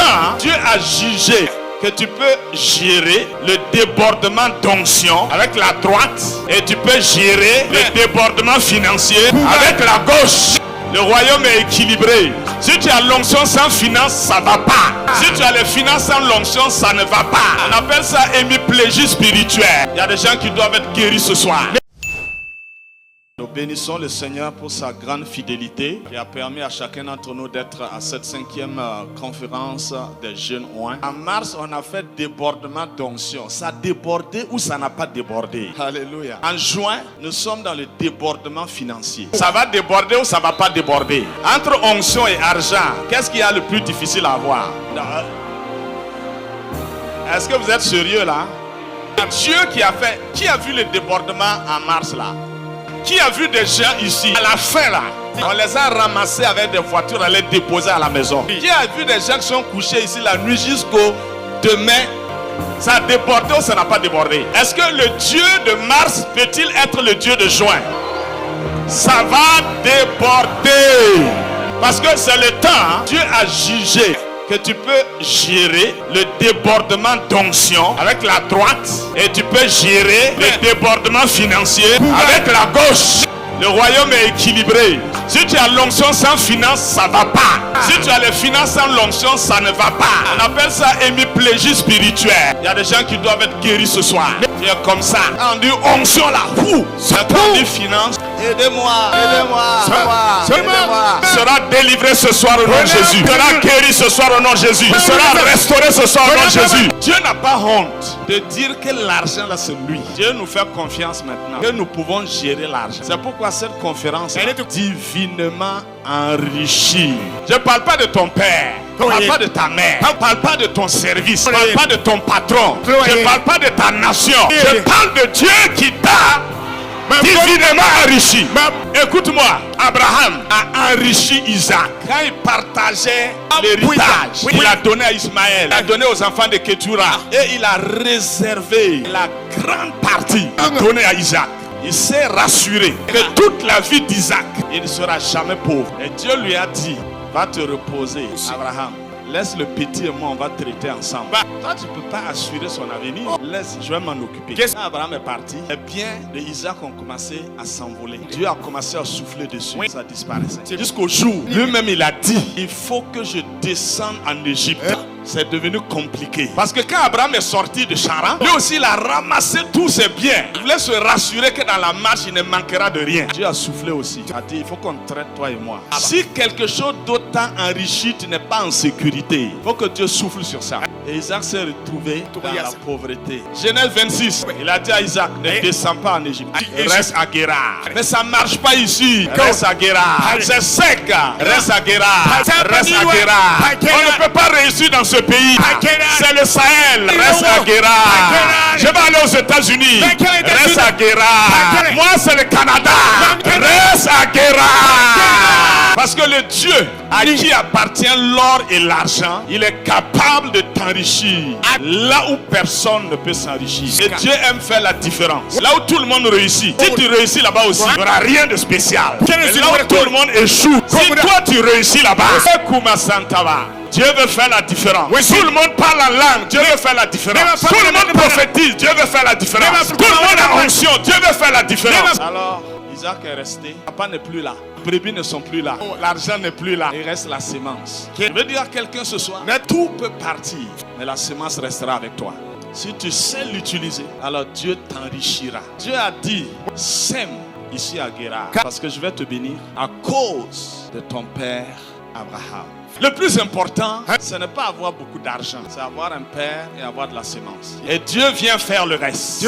temps, Dieu a jugé que tu peux gérer le débordement d'onction avec la droite et tu peux gérer le débordement financier avec la gauche. Le royaume est équilibré. Si tu as l'onction sans finance, ça ne va pas. Si tu as les finances sans l'onction, ça ne va pas. On appelle ça hémiplégie spirituelle. Il y a des gens qui doivent être guéris ce soir. Nous bénissons le Seigneur pour sa grande fidélité qui a permis à chacun d'entre nous d'être à cette 5e conférence des jeunes oints. En mars, on a fait débordement d'onction. Ça a débordé ou ça n'a pas débordé? Alléluia. En juin, nous sommes dans le débordement financier. Ça va déborder ou ça ne va pas déborder? Entre onction et argent, qu'est-ce qu'il y a le plus difficile à avoir? Est-ce que vous êtes sérieux là? Dieu qui a fait, qui a vu le débordement en mars là? Qui a vu des gens ici, à la fin là, on les a ramassés avec des voitures à les déposer à la maison. Qui a vu des gens qui sont couchés ici la nuit jusqu'au demain? Ça a débordé ou ça n'a pas débordé? Est-ce que le Dieu de mars peut-il être le Dieu de juin? Ça va déborder. Parce que c'est le temps, Dieu a jugé que tu peux gérer le débordement d'onction avec la droite et tu peux gérer le débordement financier avec la gauche. Le royaume est équilibré. Si tu as l'onction sans finance, ça ne va pas. Si tu as les finances sans l'onction, ça ne va pas. On appelle ça hémiplégie spirituelle. Il y a des gens qui doivent être guéris ce soir. Tu es comme ça. On dit onction là. On dit finance. Aidez-moi. Aidez-moi. Sera délivré ce soir au nom de Jésus. Sera guéri ce soir au nom de Jésus. Sera restauré ce soir au nom de Jésus. Dieu n'a pas honte de dire que l'argent là c'est lui. Dieu nous fait confiance maintenant que nous pouvons gérer l'argent. C'est pourquoi cette conférence est divinement enrichie. Je ne parle pas de ton père. Je ne parle pas de ta mère. Je ne parle pas de ton service. Je ne parle pas de ton patron. Je ne parle pas de ta nation. Je parle de Dieu qui t'a divinement enrichi. Écoute-moi, Abraham a enrichi Isaac. Quand il partageait l'héritage, il a donné à Ismaël, il a donné aux enfants de Ketura. Et il a réservé la grande partie à donner à Isaac. Il s'est rassuré que toute la vie d'Isaac, il ne sera jamais pauvre. Et Dieu lui a dit, va te reposer, Abraham. Laisse le petit et moi, on va traiter ensemble. Toi, tu ne peux pas assurer son avenir. Laisse, je vais m'en occuper. Quand Abraham est parti, les biens d'Isaac ont commencé à s'envoler. Dieu a commencé à souffler dessus. Ça disparaissait. Jusqu'au jour, lui-même, il a dit, il faut que je descende en Égypte. C'est devenu compliqué. Parce que quand Abraham est sorti de Charan, lui aussi, il a ramassé tous ses biens. Il voulait se rassurer que dans la marche, il ne manquera de rien. Dieu a soufflé aussi. Il a dit, il faut qu'on traite toi et moi. Si quelque chose d'autant enrichi, tu n'es pas en sécurité. Il faut que Dieu souffle sur ça. Et Isaac s'est retrouvé dans la pauvreté. Genèse 26, il a dit à Isaac, ne descends pas en Égypte. Reste à Guérar. Mais ça ne marche pas ici. Reste à Guérar. C'est sec. Reste à Guérar. Reste à Guérar. On ne peut pas réussir dans ce pays. C'est le Sahel. Reste à Guérar. Je vais aller aux États-Unis. Reste à Guérar. Moi, c'est le Canada. Reste à Guérar. Parce que le Dieu à qui appartient l'or et l'argent, il est capable de t'enrichir là où personne ne peut s'enrichir. Et Dieu aime faire la différence. Là où tout le monde réussit, si tu réussis là-bas aussi, il n'y aura rien de spécial. Et là où tout le monde échoue, si toi tu réussis là-bas, Dieu veut faire la différence. Tout le monde parle en langue, Dieu veut faire la différence. Tout le monde prophétise, Dieu veut faire la différence. Tout le monde a onction, Dieu veut faire la différence. Alors, Isaac est resté. Papa n'est plus là. Les brebis ne sont plus là. L'argent n'est plus là. Il reste la sémence. Je veux dire à quelqu'un ce soir, tout peut partir, mais la sémence restera avec toi. Si tu sais l'utiliser, alors Dieu t'enrichira. Dieu a dit, sème ici à Guérar, parce que je vais te bénir à cause de ton père Abraham. Le plus important, ce n'est pas avoir beaucoup d'argent, c'est avoir un père et avoir de la sémence. Et Dieu vient faire le reste.